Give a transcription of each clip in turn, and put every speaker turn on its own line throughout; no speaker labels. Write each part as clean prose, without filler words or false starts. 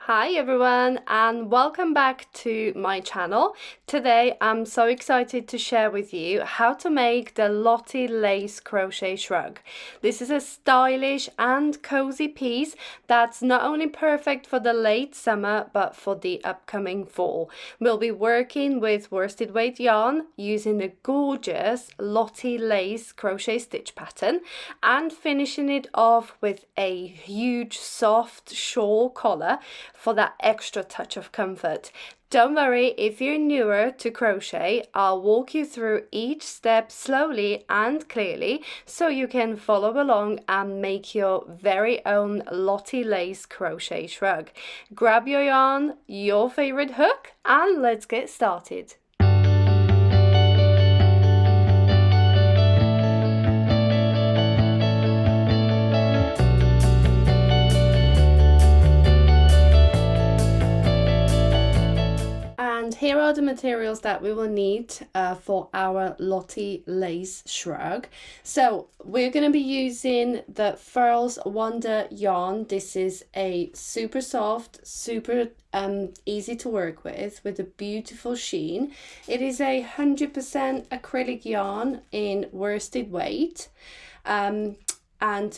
Hi everyone and welcome back to my channel. Today I'm so excited to share with you how to make the Lotte Lace Crochet Shrug. This is a stylish and cozy piece that's not only perfect for the late summer but for the upcoming fall. We'll be working with worsted weight yarn using the gorgeous Lotte Lace Crochet stitch pattern and finishing it off with a huge soft shawl collar for that extra touch of comfort. Don't worry, if you're newer to crochet, I'll walk you through each step slowly and clearly so you can follow along and make your very own Lotte Lace Crochet Shrug. Grab your yarn, your favorite hook, and let's get started. And here are the materials that we will need for our Lotte Lace Shrug. So we're going to be using the Furls Wonder yarn. This is a super soft, super easy to work with a beautiful sheen. It is 100% acrylic yarn in worsted weight. And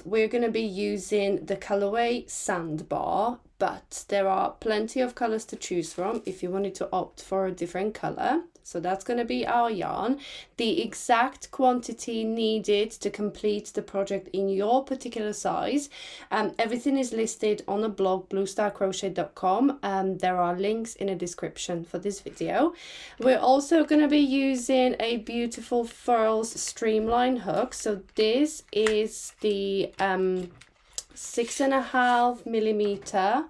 we're going to be using the colorway Sandbar, but there are plenty of colors to choose from if you wanted to opt for a different color. So that's going to be our yarn. The exact quantity needed to complete the project in your particular size. Everything is listed on the blog bluestarcrochet.com. There are links in the description for this video. We're also going to be using a beautiful Furls streamline hook. So this is the 6.5 millimeter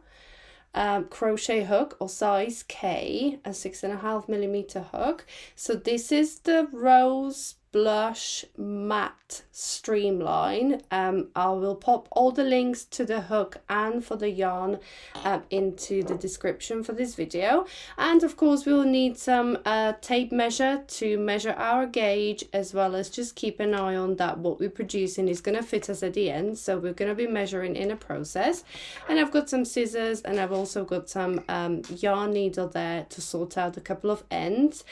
crochet hook, or size K, a 6.5 millimeter hook. So this is the Rose Blush Matte Streamline. I will pop all the links to the hook and for the yarn into the description for this video. And of course we will need some tape measure to measure our gauge, as well as just keep an eye on that what we're producing is going to fit us at the end. So we're going to be measuring in a process. And I've got some scissors, and I've also got some yarn needle there to sort out a couple of ends.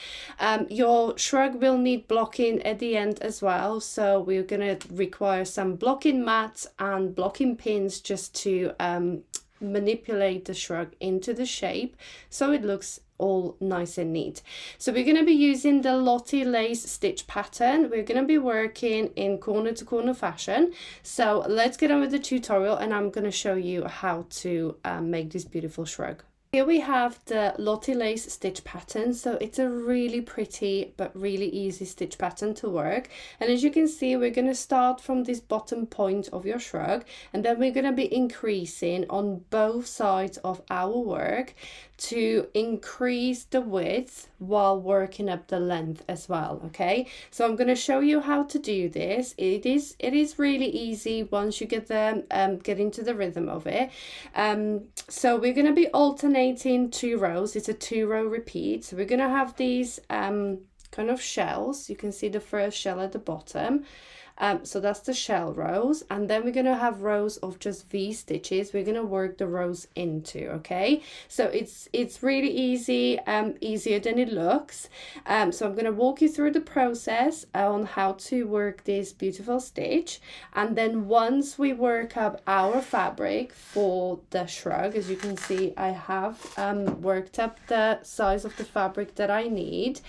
Your shrug will need blocking at the end as well, so we're going to require some blocking mats and blocking pins just to manipulate the shrug into the shape so it looks all nice and neat. So we're going to be using the Lotte Lace stitch pattern. We're going to be working in corner to corner fashion. So let's get on with the tutorial, and I'm going to show you how to make this beautiful shrug. Here we have the Lotte Lace stitch pattern. So it's a really pretty but really easy stitch pattern to work. And as you can see, we're going to start from this bottom point of your shrug, and then we're going to be increasing on both sides of our work to increase the width while working up the length as well. Okay, so I'm going to show you how to do this. It is really easy once you get into the rhythm of it. So we're going to be alternating 2 rows. It's a 2-row repeat. So we're going to have these kind of shells. You can see the first shell at the bottom. So that's the shell rows, and then we're going to have rows of just V stitches. We're going to work the rows into. Okay, so it's really easy, easier than it looks. So I'm going to walk you through the process on how to work this beautiful stitch, and then once we work up our fabric for the shrug, as you can see, I have worked up the size of the fabric that I need.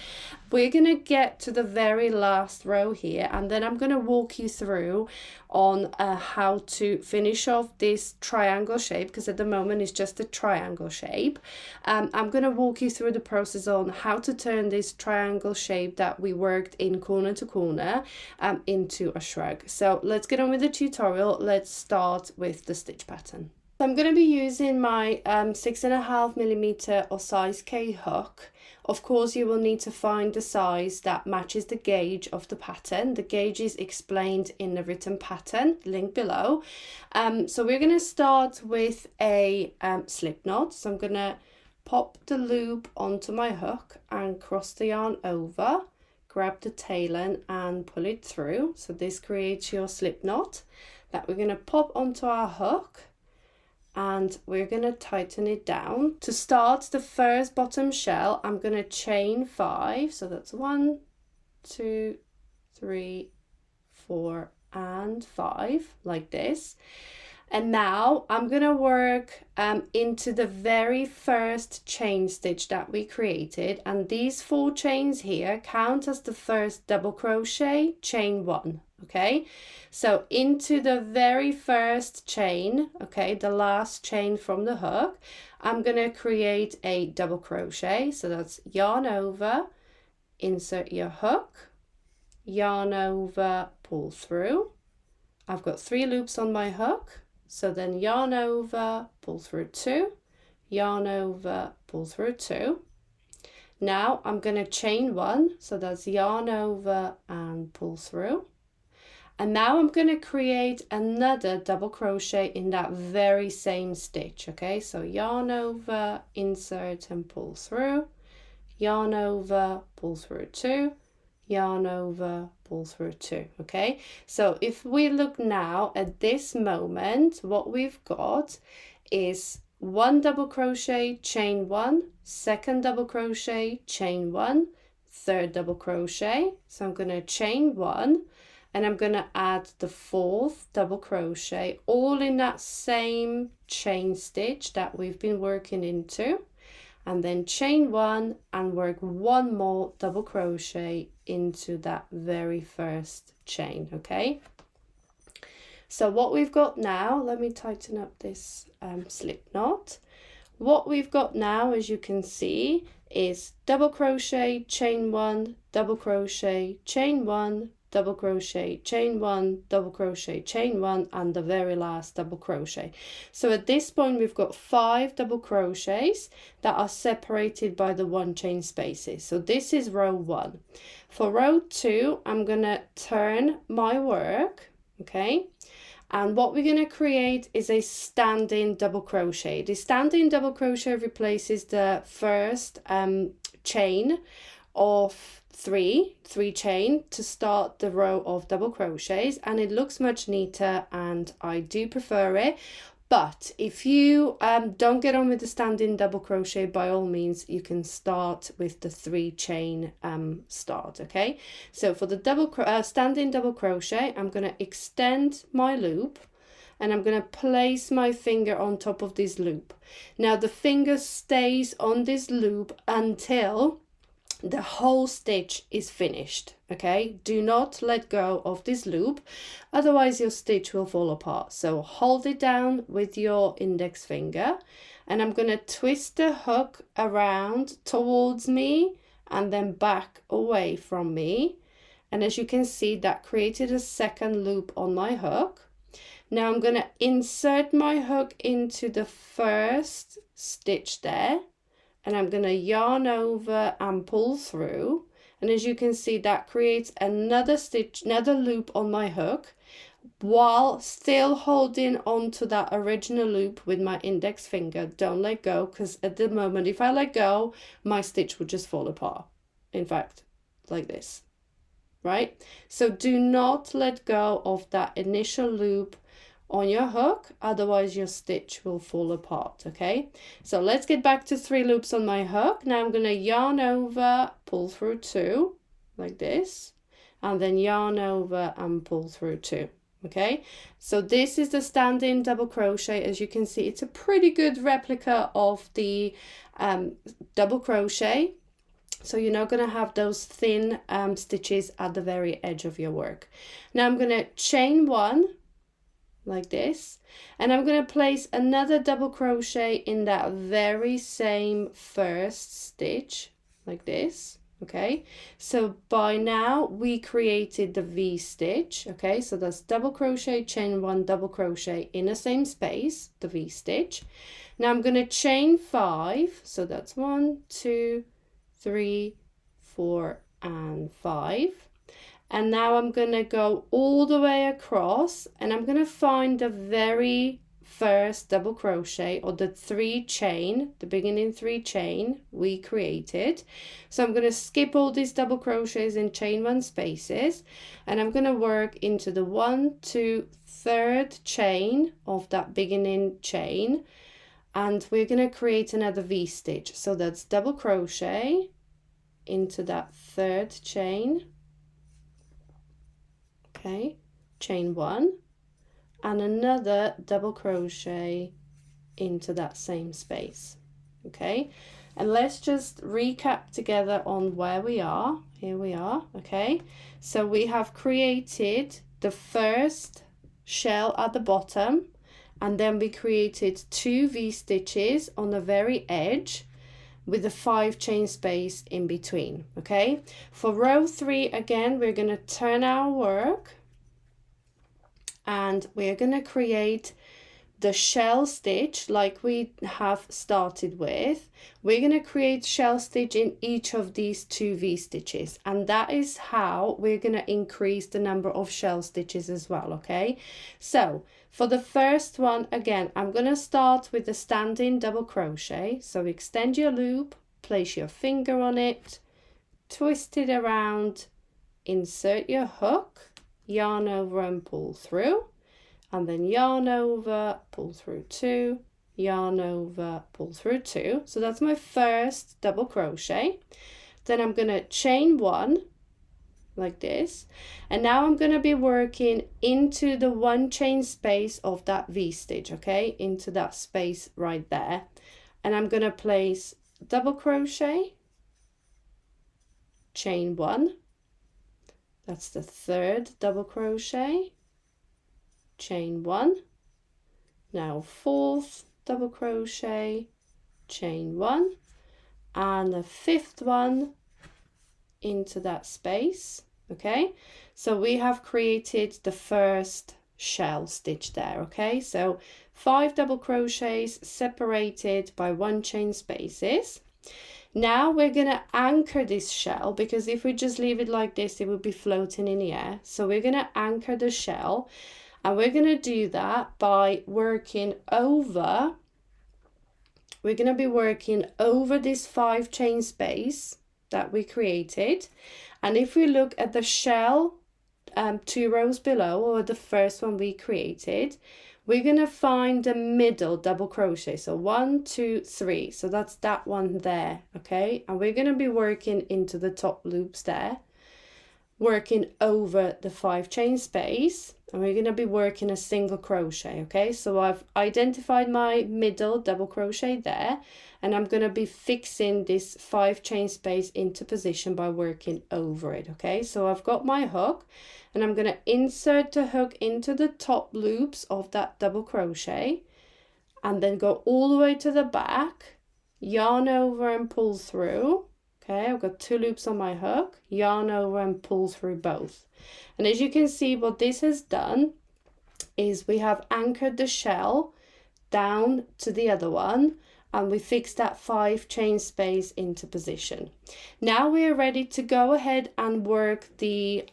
We're going to get to the very last row here, and then I'm going to walk you through on how to finish off this triangle shape, because at the moment it's just a triangle shape. I'm going to walk you through the process on how to turn this triangle shape that we worked in corner to corner into a shrug. So let's get on with the tutorial. Let's start with the stitch pattern. I'm going to be using my 6.5 millimeter or size K hook. Of course, you will need to find the size that matches the gauge of the pattern. The gauge is explained in the written pattern, link below. So we're going to start with a slip knot. So I'm going to pop the loop onto my hook and cross the yarn over, grab the tail end and pull it through. So this creates your slip knot that we're going to pop onto our hook. and we're going to tighten it down. To start the first bottom shell, I'm going to chain 5. So that's 1, 2, 3, 4, and 5, like this. And now I'm going to work into the very first chain stitch that we created, and these 4 chains here count as the first double crochet, chain 1. Okay, so into the very first chain, okay, the last chain from the hook, I'm going to create a double crochet. So that's yarn over, insert your hook, yarn over, pull through. I've got 3 loops on my hook, so then yarn over, pull through 2, yarn over, pull through 2. Now I'm going to chain 1, so that's yarn over and pull through. And now I'm going to create another double crochet in that very same stitch. Okay, so yarn over, insert and pull through, yarn over, pull through 2, yarn over, pull through 2. Okay, so if we look now at this moment, what we've got is 1 double crochet, chain 1, second double crochet, chain 1, third double crochet. So I'm going to chain 1, and I'm going to add the 4th double crochet, all in that same chain stitch that we've been working into, and then chain 1 and work 1 more double crochet into that very first chain. Okay, so what we've got now, let me tighten up this slip knot. What we've got now, as you can see, is double crochet, chain 1, double crochet, chain 1, double crochet, chain 1, double crochet, chain 1, and the very last double crochet. So at this point we've got 5 double crochets that are separated by the 1 chain spaces. So this is row 1. For row 2, I'm gonna turn my work, okay, and what we're going to create is a standing double crochet. The standing double crochet replaces the first chain of 3 chain to start the row of double crochets, and it looks much neater and I do prefer it. But if you don't get on with the standing double crochet, by all means you can start with the 3 chain start. Okay, so for the standing double crochet, I'm going to extend my loop and I'm going to place my finger on top of this loop. Now the finger stays on this loop until the whole stitch is finished. Okay, do not let go of this loop, otherwise your stitch will fall apart. So hold it down with your index finger, and I'm going to twist the hook around towards me and then back away from me, and as you can see, that created a second loop on my hook. Now I'm going to insert my hook into the first stitch there, and I'm going to yarn over and pull through, and as you can see, that creates another stitch, another loop on my hook, while still holding on to that original loop with my index finger. Don't let go, because at the moment if I let go, my stitch would just fall apart. In fact, like this, right? So do not let go of that initial loop on your hook, otherwise your stitch will fall apart. Okay, so let's get back to 3 loops on my hook. Now I'm going to yarn over, pull through 2 like this, and then yarn over and pull through 2. Okay, so this is the standing double crochet. As you can see, it's a pretty good replica of the double crochet, so you're not going to have those thin stitches at the very edge of your work. Now I'm going to chain 1 like this, and I'm going to place another double crochet in that very same first stitch like this. Okay, so by now we created the V stitch. Okay, so that's double crochet, chain 1, double crochet in the same space, the V stitch. Now I'm going to chain 5, so that's 1, 2, 3, 4 and 5. And now I'm going to go all the way across, and I'm going to find the very first double crochet or the 3 chain, the beginning 3 chain we created. So I'm going to skip all these double crochets in chain 1 spaces, and I'm going to work into the 1, 2, 3rd chain of that beginning chain, and we're going to create another V-stitch. So that's double crochet into that 3rd chain, okay, chain 1, and another double crochet into that same space, okay. And let's just recap together on where we are. Here we are, okay. So we have created the first shell at the bottom, and then we created 2 V-stitches on the very edge with a 5 chain space in between, okay. For row 3, again, we're going to turn our work, and we're going to create the shell stitch like we have started with. We're going to create shell stitch in each of these 2 V-stitches, and that is how we're going to increase the number of shell stitches as well, okay. So for the first one, again, I'm going to start with the standing double crochet. So extend your loop, place your finger on it, twist it around, insert your hook, yarn over and pull through, and then yarn over, pull through 2, yarn over, pull through 2. So that's my first double crochet. Then I'm going to chain 1 like this, and now I'm going to be working into the 1 chain space of that V-stitch, okay, into that space right there, and I'm going to place double crochet, chain 1, that's the 3rd double crochet, chain 1, now 4th double crochet, chain 1, and the 5th one into that space, okay. So we have created the first shell stitch there, okay. So 5 double crochets separated by 1 chain spaces. Now we're going to anchor this shell, because if we just leave it like this, it would be floating in the air. So we're going to anchor the shell, and we're going to do that by working over, we're going to be working over this 5 chain space that we created. And if we look at the shell 2 rows below, or the first one we created, we're going to find the middle double crochet. So 1, 2, 3. So that's that one there, okay. And we're going to be working into the top loops there, working over the 5 chain space, and we're going to be working a single crochet, okay. So I've identified my middle double crochet there, and I'm going to be fixing this 5 chain space into position by working over it, okay. So I've got my hook, and I'm going to insert the hook into the top loops of that double crochet, and then go all the way to the back, yarn over and pull through. Okay, I've got 2 loops on my hook, yarn over and pull through both. And as you can see, what this has done is we have anchored the shell down to the other one, and we fixed that 5 chain space into position. Now we are ready to go ahead and work the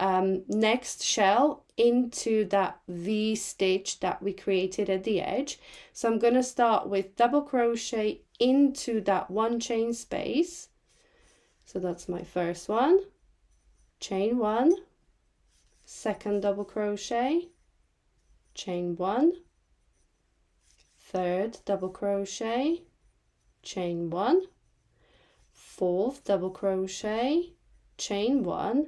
next shell into that V stitch that we created at the edge. So I'm going to start with double crochet into that 1 chain space. So that's my first one, chain 1, 2nd double crochet, chain 1, 3rd double crochet, chain 1, 4th double crochet, chain 1,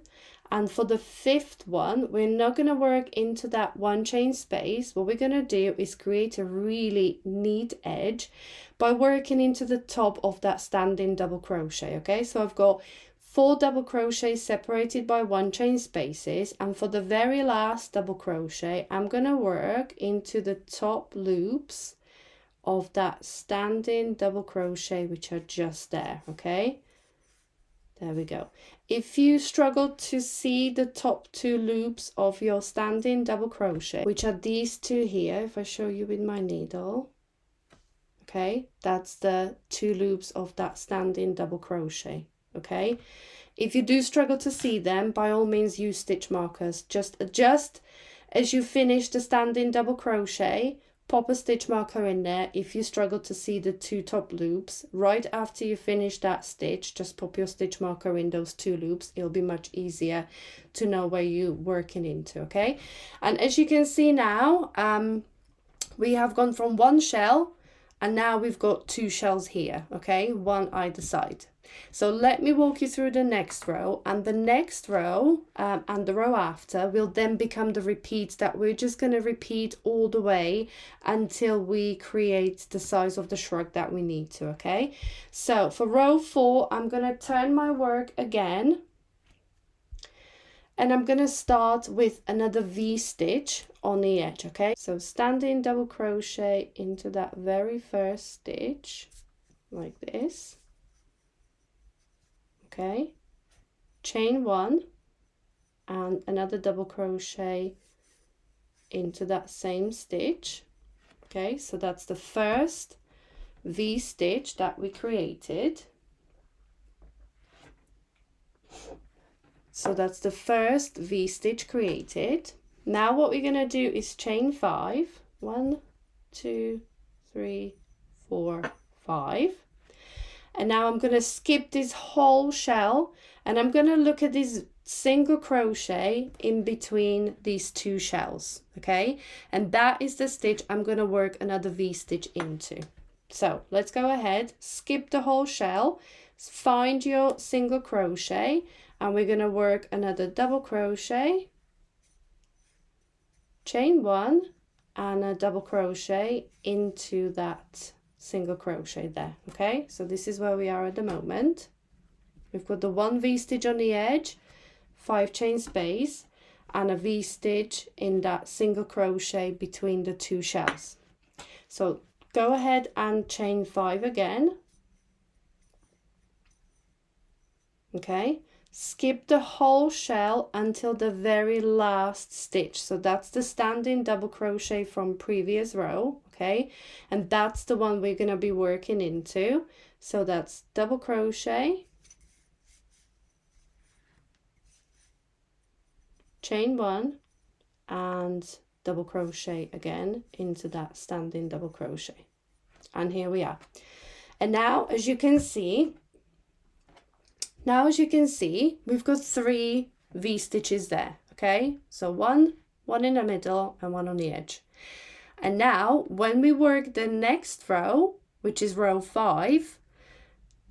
and for the 5th one, we're not going to work into that 1 chain space. What we're going to do is create a really neat edge by working into the top of that standing double crochet, okay. So I've got 4 double crochets separated by 1 chain spaces, and for the very last double crochet, I'm going to work into the top loops of that standing double crochet, which are just there, okay. There we go. If you struggle to see the top 2 loops of your standing double crochet, which are these 2 here, if I show you with my needle, okay, that's the 2 loops of that standing double crochet, okay. If you do struggle to see them, by all means use stitch markers. Just adjust as you finish the standing double crochet, pop a stitch marker in there. If you struggle to see the 2 top loops, right after you finish that stitch, just pop your stitch marker in those 2 loops. It'll be much easier to know where you're working into, okay? And as you can see now, we have gone from 1 shell and now we've got 2 shells here, okay? 1 either side. So let me walk you through the next row, and the next row and the row after will then become the repeats that we're just going to repeat all the way until we create the size of the shrug that we need to, okay? So for row 4, I'm going to turn my work again, and I'm going to start with another V stitch on the edge, okay? So standing double crochet into that very first stitch like this. Okay, chain 1 and another double crochet into that same stitch. Okay, so that's the first V stitch that we created. So that's the first V stitch created. Now what we're going to do is chain 5. 1, 2, 3, 4, 5. And now I'm going to skip this whole shell, and I'm going to look at this single crochet in between these 2 shells, okay? And that is the stitch I'm going to work another V stitch into. So let's go ahead, skip the whole shell, find your single crochet, and we're going to work another double crochet, chain 1 and a double crochet into that single crochet there. Okay, so this is where we are at the moment. We've got the 1 V stitch on the edge, 5 chain space, and a V stitch in that single crochet between the 2 shells. So go ahead and chain 5 again. Okay, skip the whole shell until the very last stitch. So that's the standing double crochet from previous row. Okay, and that's the one we're going to be working into. So that's double crochet, chain 1 and double crochet again into that standing double crochet. And here we are. And now as you can see, we've got 3 V stitches there. Okay, so one in the middle and 1 on the edge. And now when we work the next row, which is row 5,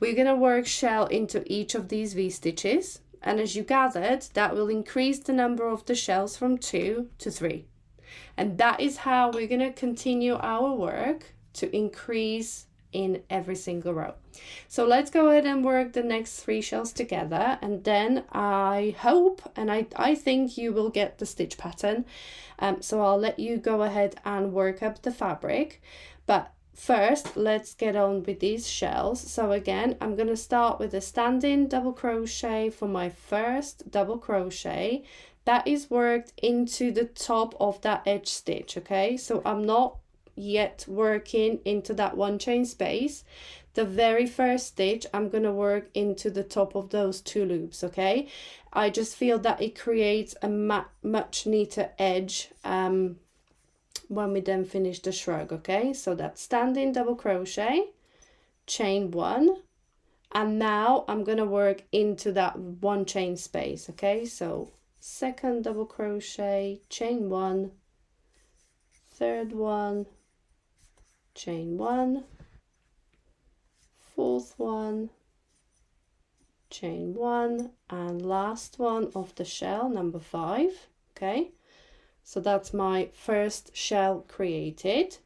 we're going to work shell into each of these V stitches. And as you gathered, that will increase the number of the shells from 2 to 3. And that is how we're going to continue our work to increase in every single row. So let's go ahead and work the next 3 shells together, and then I hope and I think you will get the stitch pattern. So I'll let you go ahead and work up the fabric, but first let's get on with these shells. So again, I'm going to start with a standing double crochet for my first double crochet that is worked into the top of that edge stitch. Okay, so I'm not yet working into that 1 chain space. The very first stitch I'm going to work into the top of those 2 loops. Okay, I just feel that it creates a much neater edge when we then finish the shrug. Okay, so that's standing double crochet, chain 1, and now I'm going to work into that 1 chain space. Okay, so second double crochet, chain 1, third one, chain 1, fourth one, chain 1, and last one of the shell, number 5. Okay, so that's my first shell created.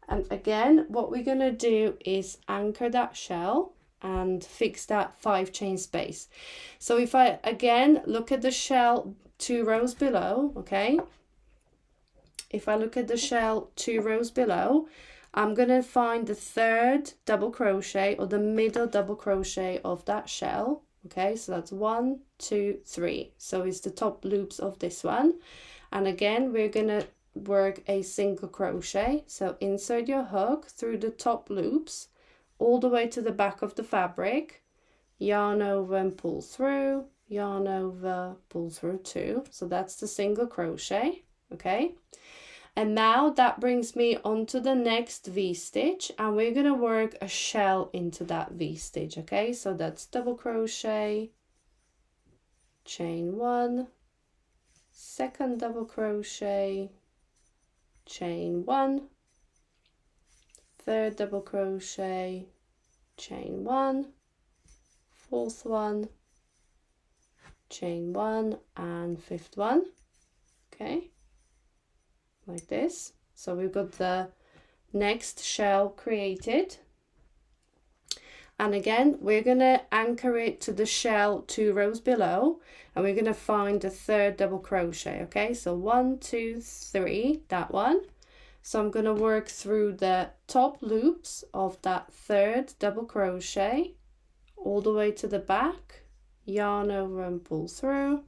And again, what we're going to do is anchor that shell and fix that 5 chain space. So if I again look at the shell 2 rows below, okay, if I look at the shell 2 rows below, I'm going to find the third double crochet or the middle double crochet of that shell. Okay, so that's 1, 2, 3. So it's the top loops of this one. And again, we're going to work a single crochet. So insert your hook through the top loops all the way to the back of the fabric, yarn over and pull through, yarn over, pull through 2. So that's the single crochet. Okay, And now that brings me onto the next V-stitch, and we're going to work a shell into that V-stitch, okay? So that's double crochet, chain 1, second double crochet, chain 1, third double crochet, chain 1, fourth one, chain 1, and fifth one, okay, like this. So we've got the next shell created, and again we're going to anchor it to the shell 2 rows below, and we're going to find the third double crochet, okay? So 1, 2, 3, that one. So I'm going to work through the top loops of that third double crochet all the way to the back, yarn over and pull through,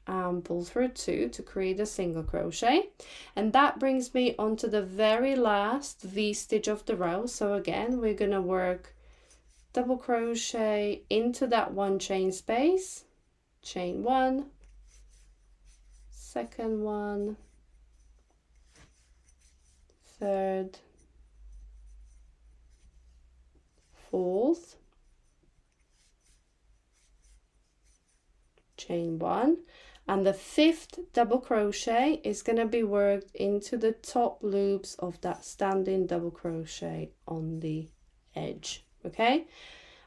and pull through 2 to create a single crochet. And that brings me onto the very last V-stitch of the row. So again we're going to work double crochet into that 1 chain space, chain 1, second one, third, fourth, chain 1, and the fifth double crochet is going to be worked into the top loops of that standing double crochet on the edge, okay?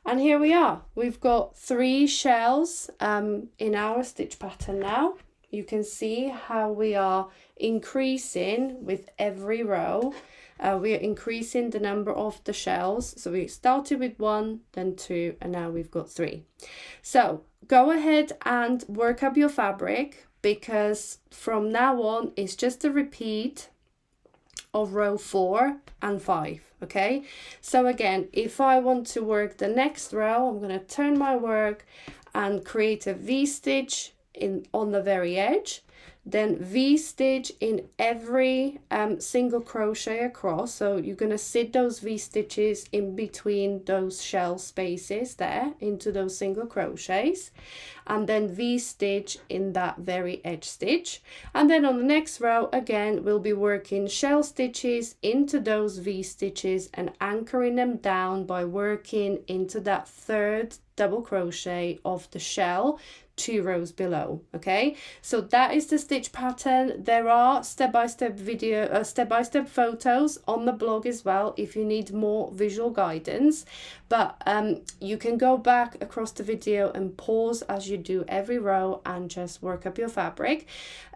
And here we are, we've got 3 shells in our stitch pattern now. You can see how we are increasing with every row. We are increasing the number of the shells. So we started with 1, then 2, and now we've got 3. So go ahead and work up your fabric, because from now on it's just a repeat of row 4 and 5, okay? So again, if I want to work the next row, I'm going to turn my work and create a V-stitch on the very edge, then V-stitch in every single crochet across. So you're going to sit those V-stitches in between those shell spaces there into those single crochets, and then V-stitch in that very edge stitch. And then on the next row again we'll be working shell stitches into those V-stitches and anchoring them down by working into that third double crochet of the shell 2 rows below, okay? So that is the stitch pattern. There are step-by-step video, step-by-step photos on the blog as well if you need more visual guidance, but you can go back across the video and pause as you do every row and just work up your fabric.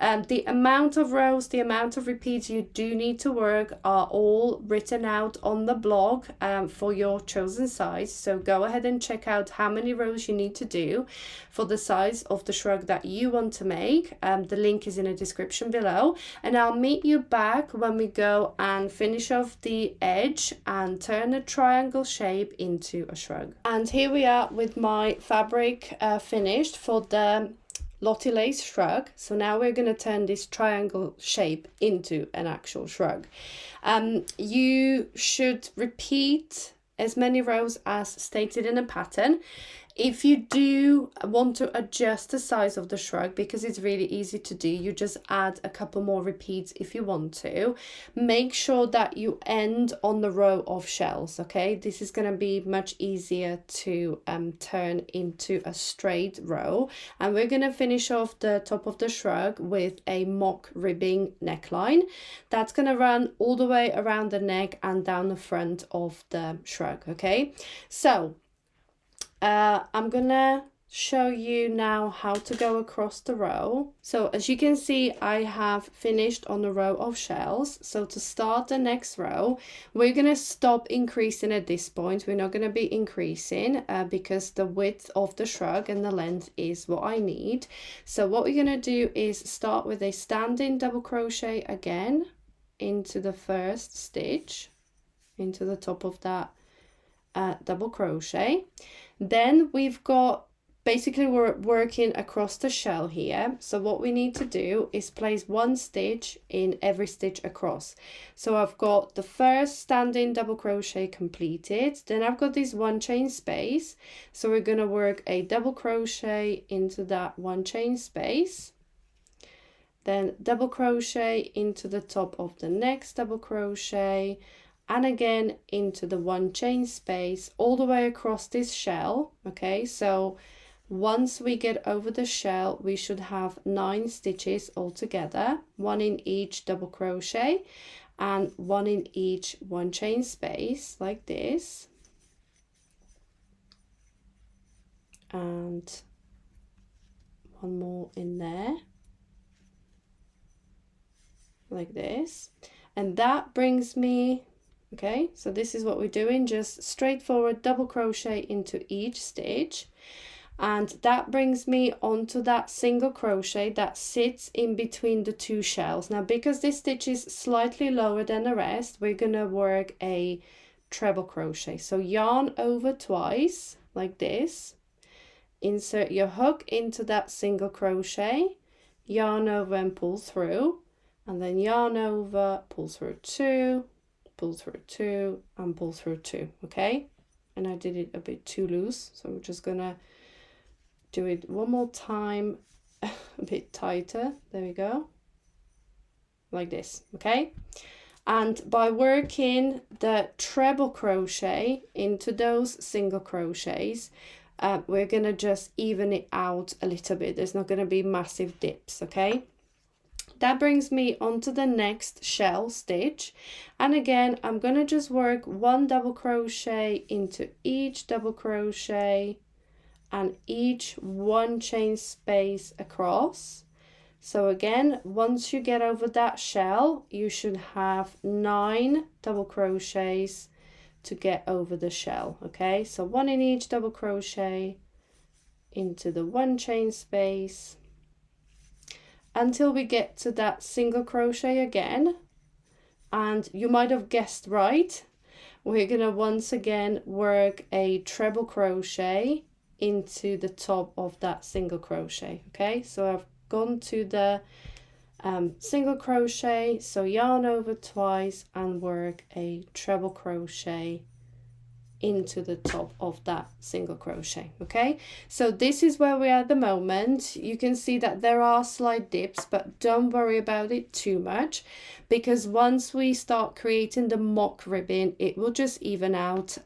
The amount of rows, the amount of repeats you do need to work are all written out on the blog for your chosen size. So go ahead and check out how many rows you need to do for the size of the shrug that you want to make. The link is in the description below, and I'll meet you back when we go and finish off the edge and turn a triangle shape into a shrug. And here we are with my fabric finished for the Lotte Lace Shrug. So now we're going to turn this triangle shape into an actual shrug. You should repeat as many rows as stated in a pattern. If you do want to adjust the size of the shrug, because it's really easy to do, you just add a couple more repeats if you want to. Make sure that you end on the row of shells, okay? This is going to be much easier to turn into a straight row. And we're going to finish off the top of the shrug with a mock ribbing neckline. That's going to run all the way around the neck and down the front of the shrug, okay? So I'm gonna show you now how to go across the row. So as you can see, I have finished on the row of shells. So to start the next row, we're gonna stop increasing at this point. We're not gonna be increasing because the width of the shrug and the length is what I need. So what we're gonna do is start with a standing double crochet again into the first stitch, into the top of that double crochet. Then we've got, basically we're working across the shell here. So what we need to do is place 1 stitch in every stitch across. So I've got the first standing double crochet completed. Then I've got this 1 chain space. So we're going to work a double crochet into that 1 chain space. then double crochet into the top of the next double crochet, and again into the 1 chain space all the way across this shell. Okay, so once we get over the shell, we should have 9 stitches altogether, 1 in each double crochet and 1 in each 1 chain space, like this. And 1 more in there, like this. And that brings me, okay, so this is what we're doing, just straightforward double crochet into each stitch. And that brings me onto that single crochet that sits in between the 2 shells. Now, because this stitch is slightly lower than the rest, we're gonna work a treble crochet. So yarn over twice, like this. Insert your hook into that single crochet, yarn over and pull through, and then yarn over, pull through 2, pull through 2, and pull through 2, okay? And I did it a bit too loose, so I'm just gonna do it one more time, a bit tighter, there we go, like this, okay? And by working the treble crochet into those single crochets, we're gonna just even it out a little bit. There's not gonna be massive dips, okay? That brings me onto the next shell stitch, and again I'm gonna just work 1 double crochet into each double crochet and each 1 chain space across. So again, once you get over that shell, you should have 9 double crochets to get over the shell, okay? So 1 in each double crochet into the 1 chain space until we get to that single crochet again. And you might have guessed right, we're gonna once again work a treble crochet into the top of that single crochet, okay? So I've gone to the single crochet, so yarn over twice and work a treble crochet into the top of that single crochet, okay? So this is where we are at the moment. You can see that there are slight dips, but don't worry about it too much, because once we start creating the mock ribbing, it will just even out.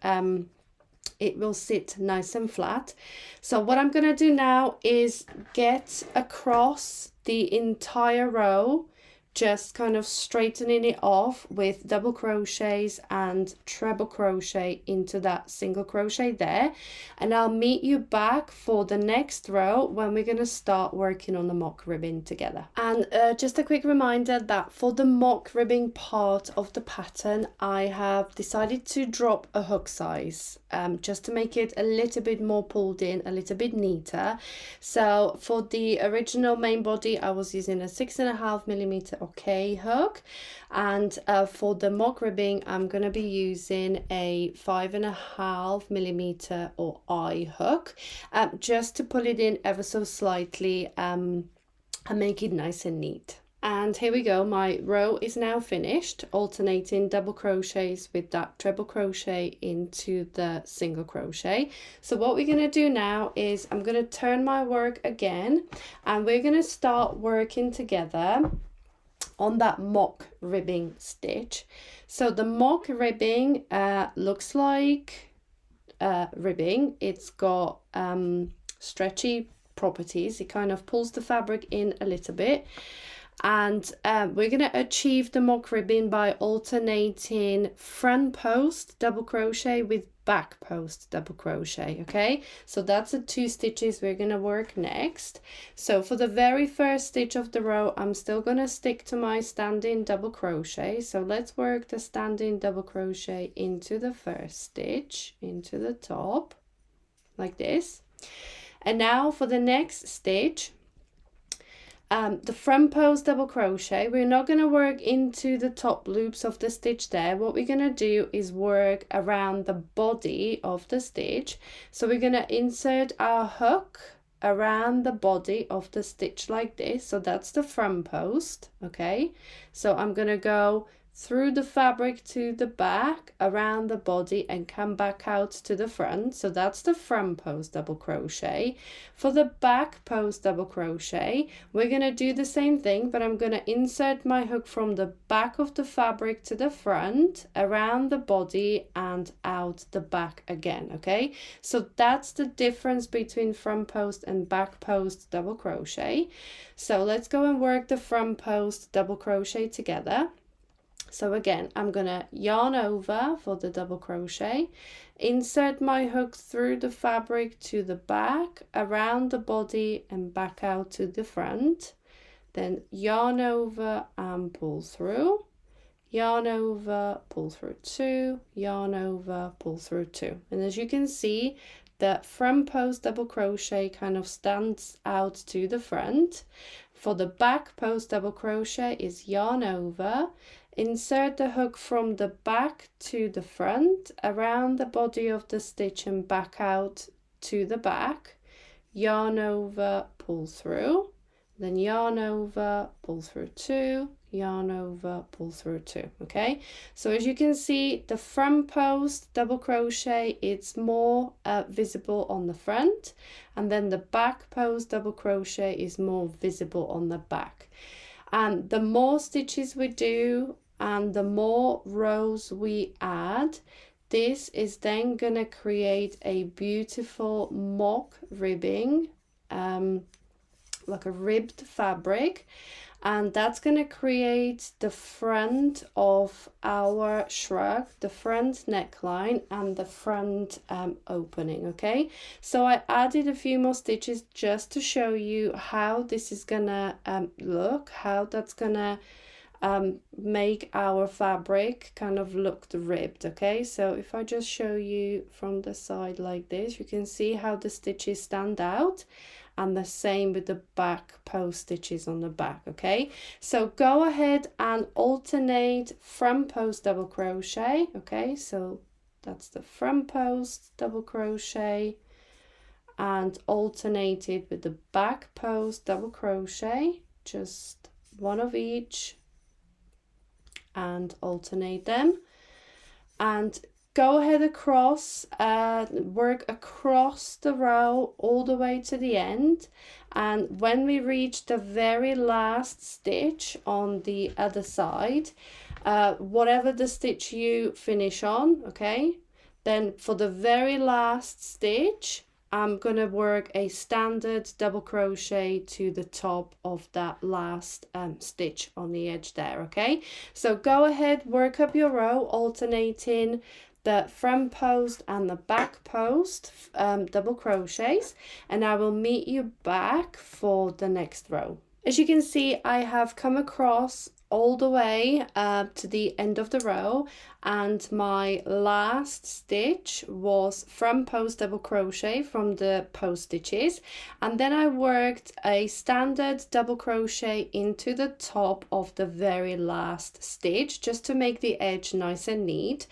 It will sit nice and flat. So what I'm going to do now is get across the entire row, just kind of straightening it off with double crochets and treble crochet into that single crochet there, and I'll meet you back for the next row when we're going to start working on the mock ribbing together. And just a quick reminder that for the mock ribbing part of the pattern, I have decided to drop a hook size just to make it a little bit more pulled in, a little bit neater. So for the original main body, I was using a 6.5mm OK hook, and for the mock ribbing I'm going to be using a 5.5mm or I hook, just to pull it in ever so slightly and make it nice and neat. And here we go, my row is now finished, alternating double crochets with that treble crochet into the single crochet. So what we're going to do now is I'm going to turn my work again, and we're going to start working together on that mock ribbing stitch. So the mock ribbing looks like ribbing. It's got stretchy properties. It kind of pulls the fabric in a little bit. And we're going to achieve the mock ribbing by alternating front post double crochet with back post double crochet, okay? So that's the 2 stitches we're going to work next. So for the very first stitch of the row, I'm still going to stick to my standing double crochet. So let's work the standing double crochet into the first stitch, into the top, like this. And now for the next stitch, the front post double crochet, we're not going to work into the top loops of the stitch there. What we're going to do is work around the body of the stitch. So we're going to insert our hook around the body of the stitch like this. So that's the front post, okay? So I'm going to go through the fabric to the back, around the body, and come back out to the front. So that's the front post double crochet. For the back post double crochet, we're going to do the same thing, but I'm going to insert my hook from the back of the fabric to the front, around the body, and out the back again. Okay, so that's the difference between front post and back post double crochet. So let's go and work the front post double crochet together. So again, I'm gonna yarn over for the double crochet, insert my hook through the fabric to the back, around the body, and back out to the front. Then yarn over and pull through, yarn over, pull through two, yarn over, pull through two. And as you can see, the front post double crochet kind of stands out to the front. For the back post double crochet is yarn over, insert the hook from the back to the front, around the body of the stitch and back out to the back, yarn over, pull through, then yarn over, pull through two, yarn over, pull through two. Okay, so as you can see, the front post double crochet, it's more visible on the front, and then the back post double crochet is more visible on the back. And the more stitches we do and the more rows we add, this is then gonna create a beautiful mock ribbing, like a ribbed fabric, and that's going to create the front of our shrug, the front neckline and the front opening. Okay, so I added a few more stitches just to show you how this is gonna look, how that's gonna make our fabric kind of look ribbed. Okay, so if I just show you from the side like this, you can see how the stitches stand out, and the same with the back post stitches on the back. Okay, so go ahead and alternate front post double crochet. Okay, so that's the front post double crochet, and alternate it with the back post double crochet, just one of each, and alternate them, and go ahead across, work across the row all the way to the end. And when we reach the very last stitch on the other side, whatever the stitch you finish on, okay, then for the very last stitch, I'm gonna work a standard double crochet to the top of that last stitch on the edge there. Okay, so go ahead, work up your row, alternating the front post and the back post double crochets, and I will meet you back for the next row. As you can see, I have come across all the way to the end of the row, and my last stitch was front post double crochet from the post stitches, and then I worked a standard double crochet into the top of the very last stitch just to make the edge nice and neat.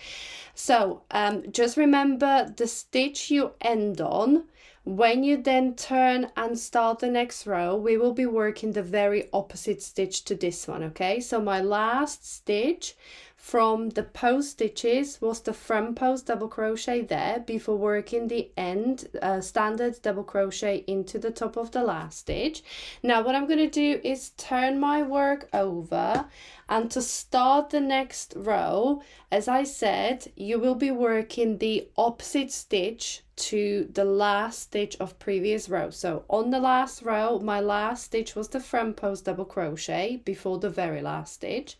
So just remember the stitch you end on. When you then turn and start the next row, we will be working the very opposite stitch to this one. Okay, so my last stitch from the post stitches was the front post double crochet there before working the end standard double crochet into the top of the last stitch. Now what I'm going to do is turn my work over, and to start the next row, as I said, you will be working the opposite stitch to the last stitch of previous row. So on the last row, my last stitch was the front post double crochet before the very last stitch.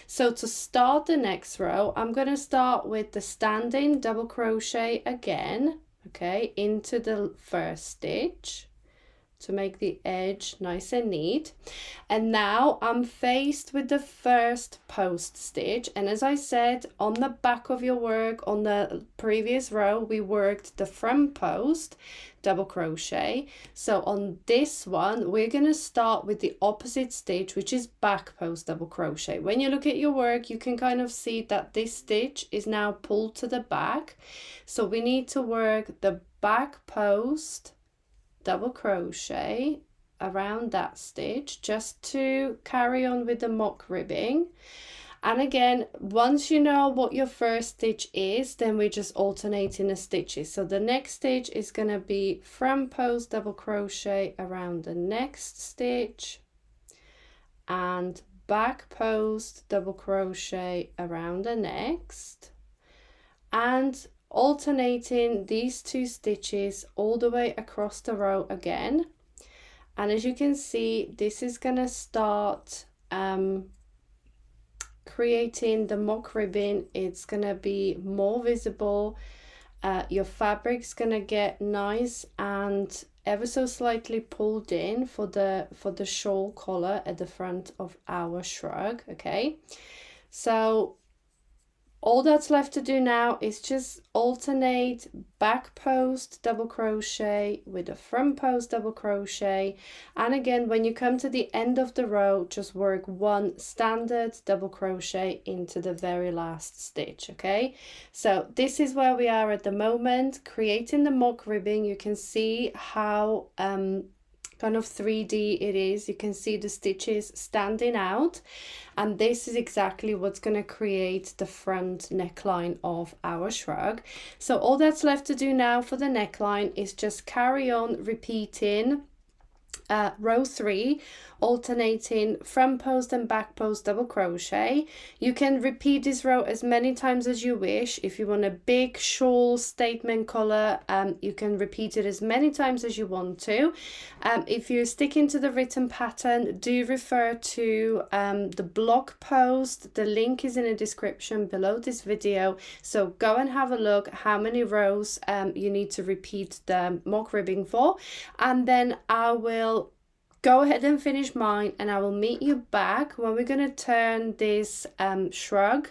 So to start the next row, I'm going to start with the standing double crochet again, okay, into the first stitch to make the edge nice and neat. And now I'm faced with the first post stitch, and as I said, on the back of your work on the previous row we worked the front post double crochet. So on this one we're going to start with the opposite stitch, which is back post double crochet. When you look at your work, you can kind of see that this stitch is now pulled to the back, so we need to work the back post double crochet around that stitch just to carry on with the mock ribbing. And again, once you know what your first stitch is, then we're just alternating the stitches. So the next stitch is going to be front post double crochet around the next stitch and back post double crochet around the next, and alternating these 2 stitches all the way across the row again. And as you can see, this is going to start creating the mock ribbing. It's going to be more visible. Your fabric's going to get nice and ever so slightly pulled in for the shawl collar at the front of our shrug. Okay, so all that's left to do now is just alternate back post double crochet with a front post double crochet, and again when you come to the end of the row, just work 1 standard double crochet into the very last stitch. Okay, so this is where we are at the moment, creating the mock ribbing. You can see how kind of 3D it is. You can see the stitches standing out, and this is exactly what's going to create the front neckline of our shrug. So all that's left to do now for the neckline is just carry on repeating row 3, alternating front post and back post double crochet. You can repeat this row as many times as you wish. If you want a big shawl statement color, you can repeat it as many times as you want to. If you're sticking to the written pattern, do refer to the blog post. The link is in the description below this video, so go and have a look how many rows you need to repeat the mock ribbing for, and then I will go ahead and finish mine, and I will meet you back when we're going to turn this shrug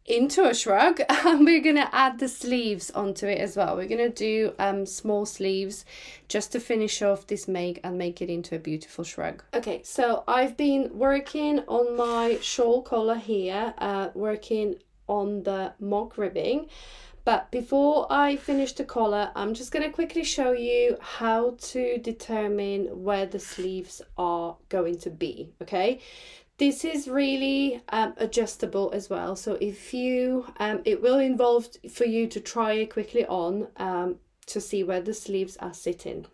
into a shrug, and we're going to add the sleeves onto it as well. We're going to do small sleeves just to finish off this make and make it into a beautiful shrug. Okay, so I've been working on my shawl collar here, working on the mock ribbing. But before I finish the collar, I'm just going to quickly show you how to determine where the sleeves are going to be. Okay, this is really adjustable as well. So if you, it will involve for you to try it quickly on to see where the sleeves are sitting.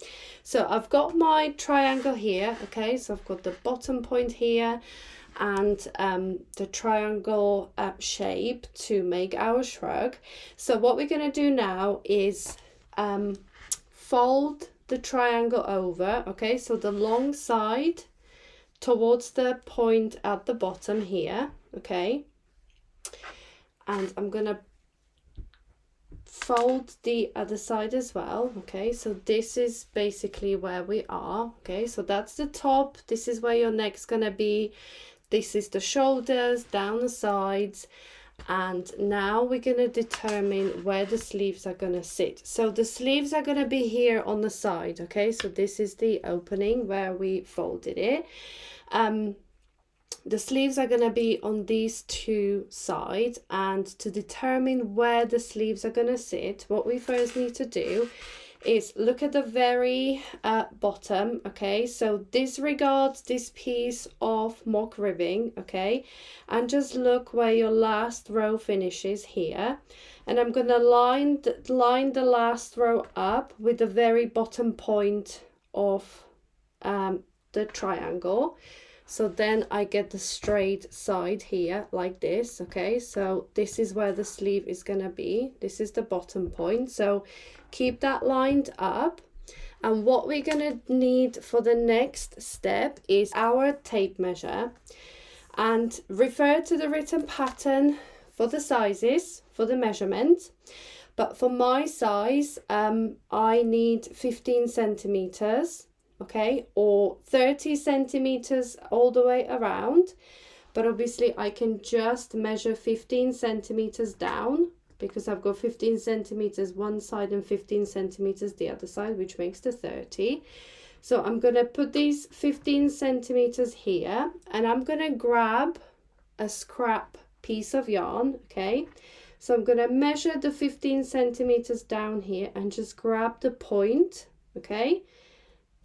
So I've got my triangle here. Okay, so I've got the bottom point here and the triangle shape to make our shrug. So what we're going to do now is fold the triangle over. Okay, so the long side towards the point at the bottom here. Okay, and I'm going to fold the other side as well. Okay, so this is basically where we are. Okay, so that's the top. This is where your neck's going to be. This is the shoulders, down the sides, and now we're going to determine where the sleeves are going to sit. So the sleeves are going to be here on the side. Okay, so this is the opening where we folded it. The sleeves are going to be on these 2 sides, and to determine where the sleeves are going to sit, what we first need to do is look at the very bottom. Okay, so disregard this piece of mock ribbing. Okay, and just look where your last row finishes here, and I'm going to line the last row up with the very bottom point of the triangle. So then I get the straight side here like this. Okay, so this is where the sleeve is going to be. This is the bottom point, so keep that lined up. And what we're going to need for the next step is our tape measure, and refer to the written pattern for the sizes, for the measurement. But for my size, I need 15 centimeters. Okay, or 30 centimeters all the way around, but obviously I can just measure 15 centimeters down because I've got 15 centimeters one side and 15 centimeters the other side, which makes the 30. So I'm going to put these 15 centimeters here, and I'm going to grab a scrap piece of yarn. Okay, so I'm going to measure the 15 centimeters down here and just grab the point. Okay,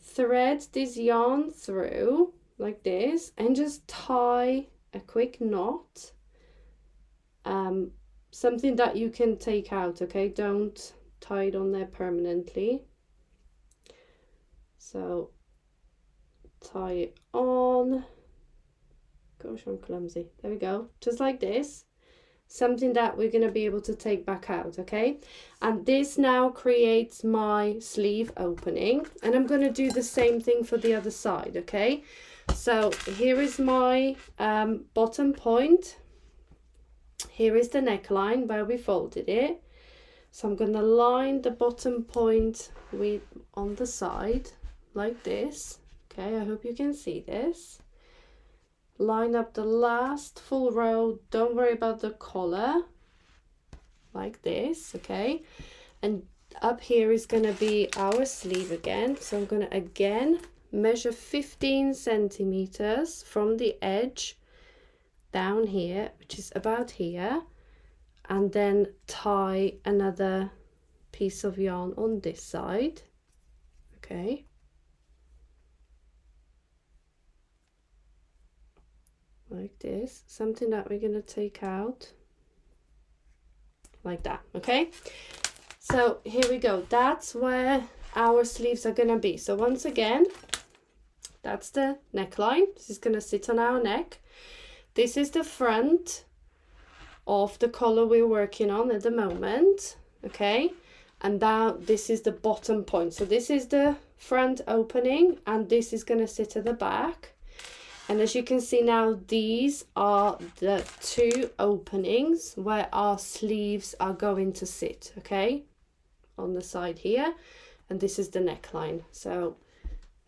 thread this yarn through like this and just tie a quick knot something that you can take out, okay? Don't tie it on there permanently. So tie it on. Gosh, I'm clumsy. There we go, just like this. Something that we're going to be able to take back out, okay? And this now creates my sleeve opening, and I'm going to do the same thing for the other side, okay? So here is my bottom point. Here is the neckline where we folded it. So I'm going to line the bottom point with on the side like this, okay? I hope you can see this. Line up the last full row, don't worry about the collar, like this, okay? And up here is going to be our sleeve again, so I'm going to again measure 15 centimeters from the edge down here, which is about here, and then tie another piece of yarn on this side, okay? Like this, something that we're going to take out like that, okay? So here we go, that's where our sleeves are going to be. So once again, that's the neckline. This is going to sit on our neck. This is the front of the collar we're working on at the moment, okay? And now this is the bottom point. So this is the front opening, and this is going to sit at the back. And as you can see now, these are the two openings where our sleeves are going to sit, okay? On the side here, and this is the neckline. So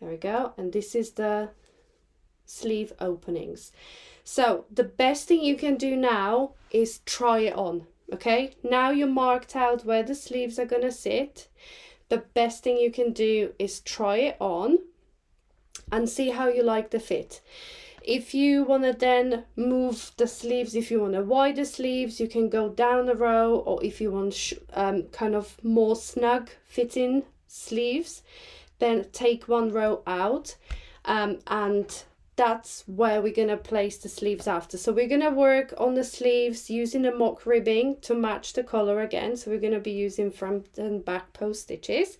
there we go, and this is the sleeve openings. So the best thing you can do now is try it on, okay? Now you're marked out where the sleeves are going to sit. The best thing you can do is try it on and see how you like the fit. If you want to then move the sleeves, if you want a wider sleeves, you can go down a row, or if you want kind of more snug fitting sleeves, then take one row out, and that's where we're going to place the sleeves after. So we're going to work on the sleeves using a mock ribbing to match the collar again. So we're going to be using front and back post stitches.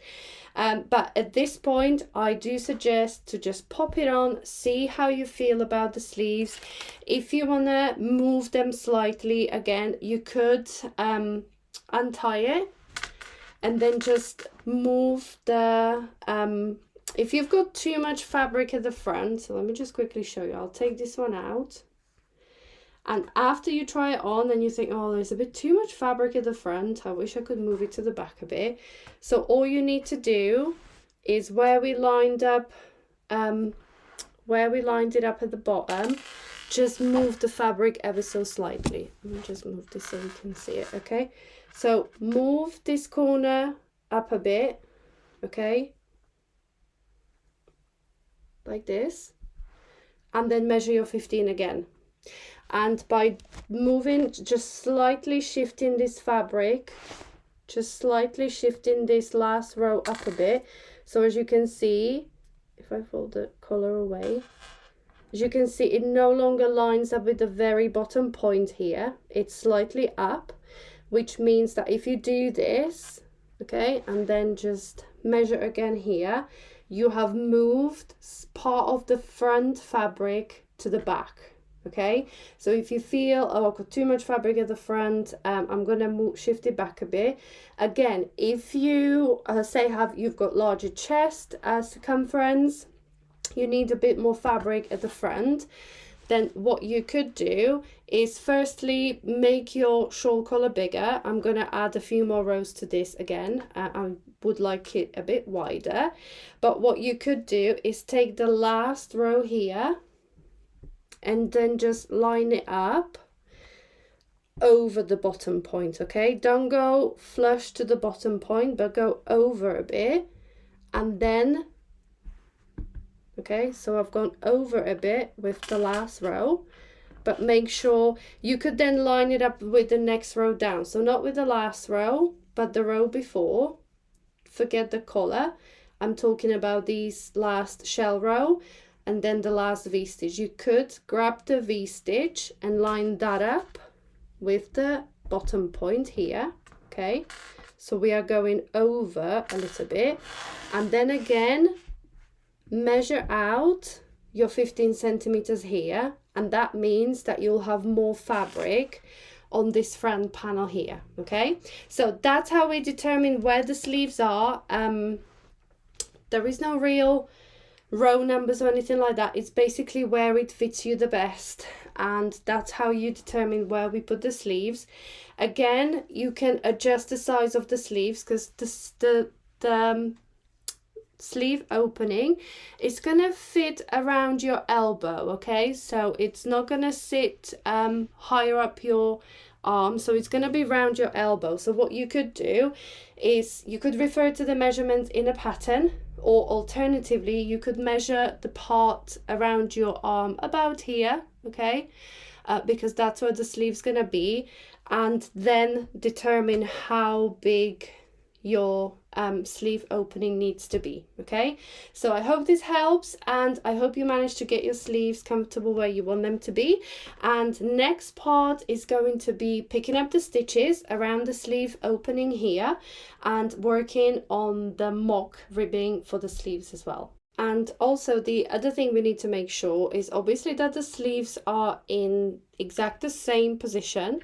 But at this point, I do suggest to just pop it on, see how you feel about the sleeves. If you want to move them slightly, again, you could untie it and then just move the... if you've got too much fabric at the front, so let me just quickly show you. I'll take this one out. And after you try it on and you think, oh, there's a bit too much fabric at the front, I wish I could move it to the back a bit. So all you need to do is where we lined it up at the bottom, just move the fabric ever so slightly. Let me just move this so you can see it, okay? So move this corner up a bit, okay? Like this. And then measure your 15 again. And by moving, just slightly shifting this fabric, just slightly shifting this last row up a bit. So as you can see, if I fold the collar away, as you can see, it no longer lines up with the very bottom point here. It's slightly up, which means that if you do this, okay, and then just measure again here, you have moved part of the front fabric to the back. Okay, so if you feel, oh, I've got too much fabric at the front, I'm gonna shift it back a bit. Again, if you you've got larger chest circumference, you need a bit more fabric at the front, then what you could do is firstly make your shawl collar bigger. I'm gonna add a few more rows to this again. I would like it a bit wider, but what you could do is take the last row here and then just line it up over the bottom point, okay? Don't go flush to the bottom point, but go over a bit, and then, okay, so I've gone over a bit with the last row, but make sure you could then line it up with the next row down. So not with the last row, but the row before. Forget the collar. I'm talking about these last shell row, and then the last V-stitch. You could grab the V-stitch and line that up with the bottom point here, okay? So we are going over a little bit, and then again measure out your 15 centimeters here, and that means that you'll have more fabric on this front panel here, okay? So that's how we determine where the sleeves are. There is no real row numbers or anything like that. It's basically where it fits you the best, and that's how you determine where we put the sleeves. Again, you can adjust the size of the sleeves, because the sleeve opening is gonna fit around your elbow, okay? So it's not gonna sit higher up your arm, so it's gonna be around your elbow. So what you could do is you could refer to the measurements in a pattern, or alternatively you could measure the part around your arm about here, okay? Because that's where the sleeve's gonna be, and then determine how big your sleeve opening needs to be, okay? So I hope this helps, and I hope you manage to get your sleeves comfortable where you want them to be. And next part is going to be picking up the stitches around the sleeve opening here and working on the mock ribbing for the sleeves as well. And also the other thing we need to make sure is obviously that the sleeves are in exact the same position,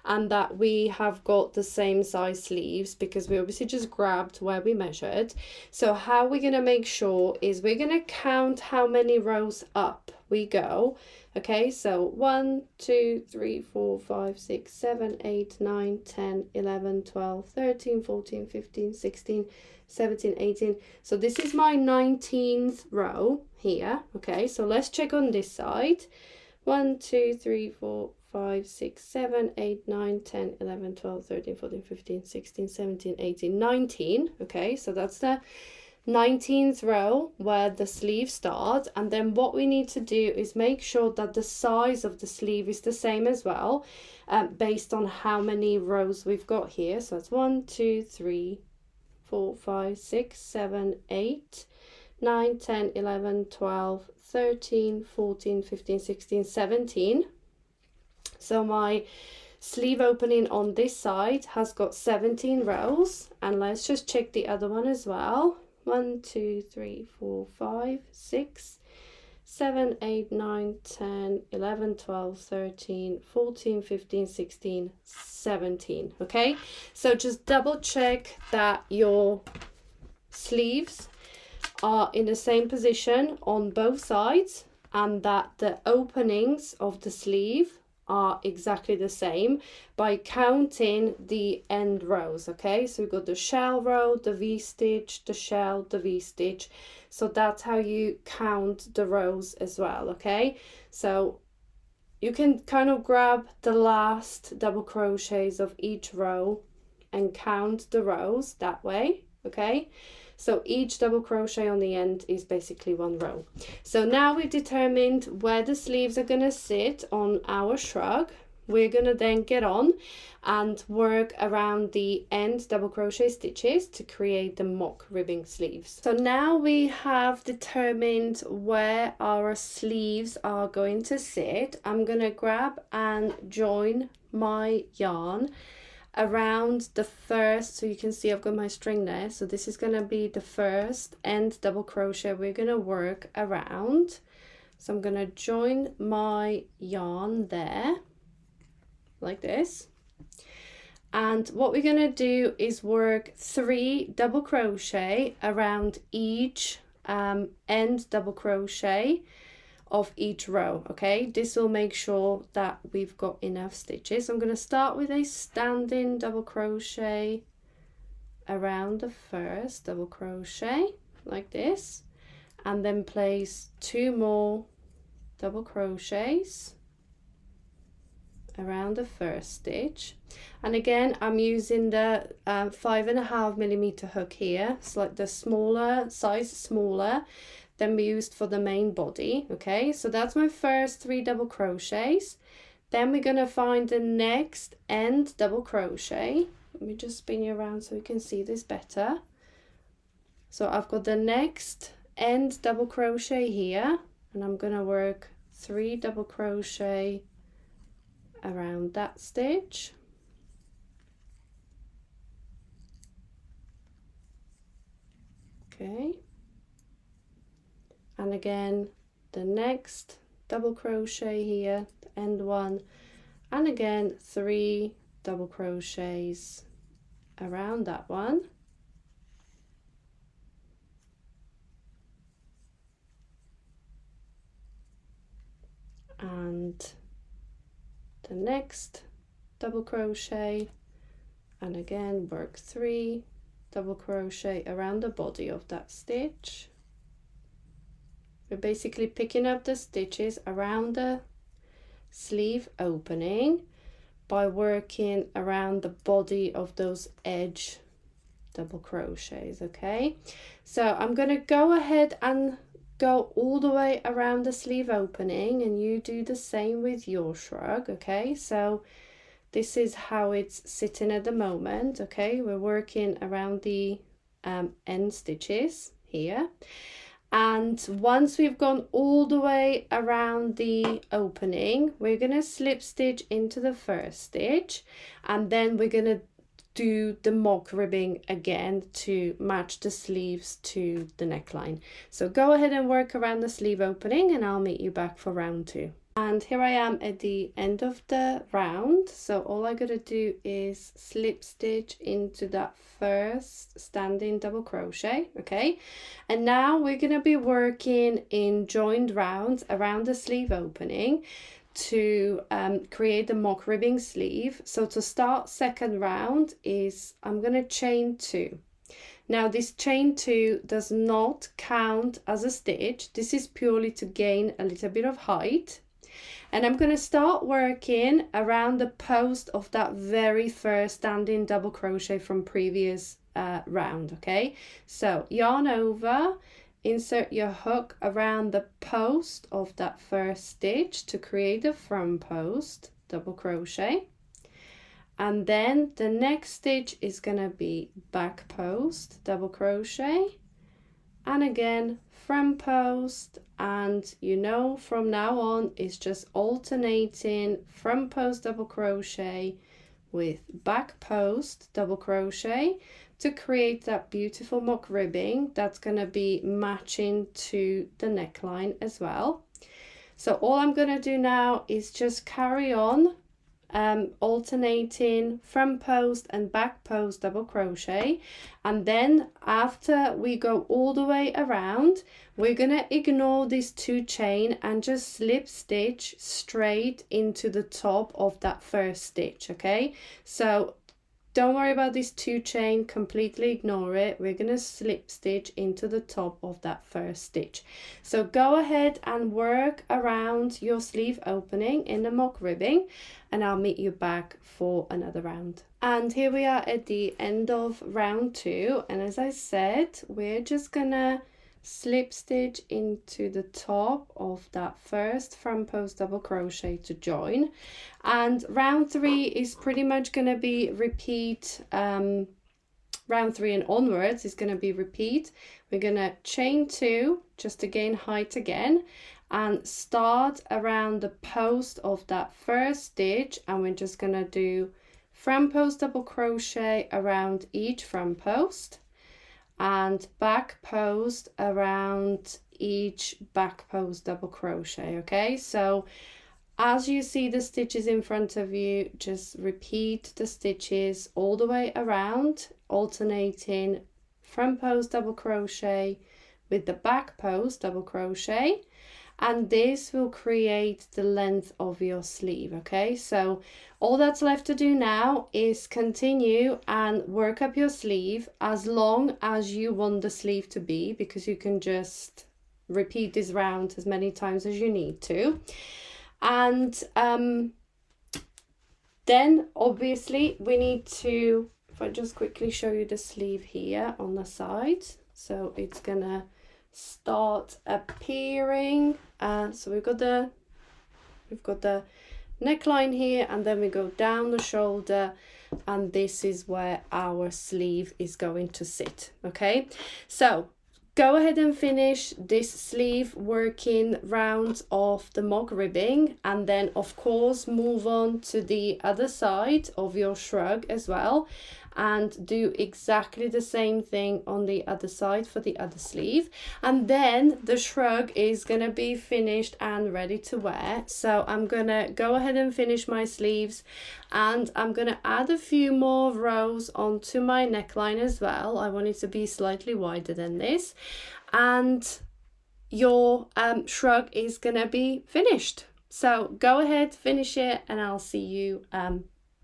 and that we have got the same size sleeves, because we obviously just grabbed where we measured. So how we're going to make sure is we're going to count how many rows up we go. Okay, so 1, 2, 3, 4, 5, 6, 7, 8, 9, 10, 11, 12, 13, 14, 15, 16, 17, 18. So this is my 19th row here. Okay, so let's check on this side. 1, 2, 3, 4, 5, 6, 7, 8, 9, 10, 11, 12, 13, 14, 15, 16, 17, 18, 19. Okay, so that's the 19th row where the sleeve starts. And then what we need to do is make sure that the size of the sleeve is the same as well, based on how many rows we've got here. So it's 1, 2, 3, 4, 5, 6, 7, 8, 9, 10, 11, 12, 13, 14, 15, 16, 17. So my sleeve opening on this side has got 17 rows, and let's just check the other one as well. 1, 2, 3, 4, 5, 6, 7, 8, 9, 10, 11, 12, 13, 14, 15, 16, 17. Okay, so just double check that your sleeves are in the same position on both sides, and that the openings of the sleeve are exactly the same by counting the end rows. Okay, so we've got the shell row, the V-stitch, the shell, the V-stitch. So that's how you count the rows as well. Okay, so you can kind of grab the last double crochets of each row and count the rows that way. Okay, so each double crochet on the end is basically one row. So now we've determined where the sleeves are going to sit on our shrug. We're going to then get on and work around the end double crochet stitches to create the mock ribbing sleeves. So now we have determined where our sleeves are going to sit. I'm going to grab and join my yarn around the first, so you can see I've got my string there, so this is going to be the first end double crochet we're going to work around. So I'm going to join my yarn there like this, and what we're going to do is work 3 double crochet around each end double crochet of each row. Okay, this will make sure that we've got enough stitches. I'm going to start with a standing double crochet around the first double crochet like this, and then place 2 more double crochets around the first stitch. And again, I'm using the 5.5mm hook here. It's like the smaller size, smaller than we used for the main body. Okay, so that's my first 3 double crochets. Then we're going to find the next end double crochet. Let me just spin you around so you can see this better. So I've got the next end double crochet here, and I'm going to work 3 double crochet around that stitch. Okay, and again the next double crochet here, the end one, and again 3 double crochets around that one. And the next double crochet, and again work 3 double crochet around the body of that stitch. We're basically picking up the stitches around the sleeve opening by working around the body of those edge double crochets. Okay, so I'm going to go ahead and go all the way around the sleeve opening, and you do the same with your shrug. Okay, so this is how it's sitting at the moment. Okay, we're working around the end stitches here, and once we've gone all the way around the opening, we're going to slip stitch into the first stitch, and then we're going to do the mock ribbing again to match the sleeves to the neckline. So go ahead and work around the sleeve opening, and I'll meet you back for round 2. And here I am at the end of the round. So all I gotta do is slip stitch into that first standing double crochet. Okay, and now we're gonna be working in joined rounds around the sleeve opening to create the mock ribbing sleeve. So to start second round is I'm going to chain 2. Now this chain 2 does not count as a stitch. This is purely to gain a little bit of height, and I'm going to start working around the post of that very first standing double crochet from previous round. Okay, so yarn over, insert your hook around the post of that first stitch to create a front post double crochet, and then the next stitch is going to be back post double crochet, and again front post, and you know from now on it's just alternating front post double crochet with back post double crochet to create that beautiful mock ribbing that's going to be matching to the neckline as well. So all I'm going to do now is just carry on alternating front post and back post double crochet, and then after we go all the way around, we're going to ignore this 2 chain and just slip stitch straight into the top of that first stitch. Okay, so don't worry about this 2 chain, completely ignore it. We're going to slip stitch into the top of that first stitch. So go ahead and work around your sleeve opening in the mock ribbing, and I'll meet you back for another round. And here we are at the end of round 2, and as I said, we're just gonna slip stitch into the top of that first front post double crochet to join, and round 3 is pretty much going to be repeat. Round 3 and onwards is going to be repeat. We're going to chain 2 just to gain height again, and start around the post of that first stitch, and we're just going to do front post double crochet around each front post, and back post around each back post double crochet. Okay, so as you see the stitches in front of you, just repeat the stitches all the way around, alternating front post double crochet with the back post double crochet, and this will create the length of your sleeve. Okay, so all that's left to do now is continue and work up your sleeve as long as you want the sleeve to be, because you can just repeat this round as many times as you need to. And then obviously we need to, if I just quickly show you the sleeve here on the side, so it's gonna start appearing. So we've got the neckline here, and then we go down the shoulder, and this is where our sleeve is going to sit. Okay, so go ahead and finish this sleeve working round of the mock ribbing, and then of course move on to the other side of your shrug as well, and do exactly the same thing on the other side for the other sleeve. And then the shrug is gonna be finished and ready to wear. So I'm gonna go ahead and finish my sleeves, and I'm gonna add a few more rows onto my neckline as well. I want it to be slightly wider than this, and your shrug is gonna be finished. So go ahead, finish it, and I'll see you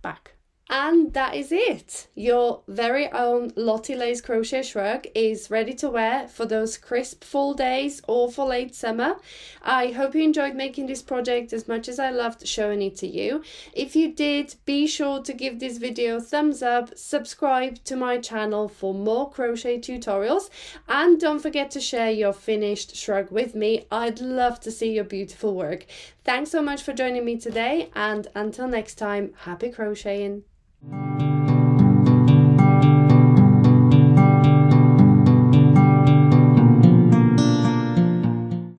back. And that is it. Your very own Lotte Lace Crochet Shrug is ready to wear for those crisp fall days or for late summer. I hope you enjoyed making this project as much as I loved showing it to you. If you did, be sure to give this video a thumbs up, subscribe to my channel for more crochet tutorials, and don't forget to share your finished shrug with me. I'd love to see your beautiful work. Thanks so much for joining me today, and until next time, happy crocheting.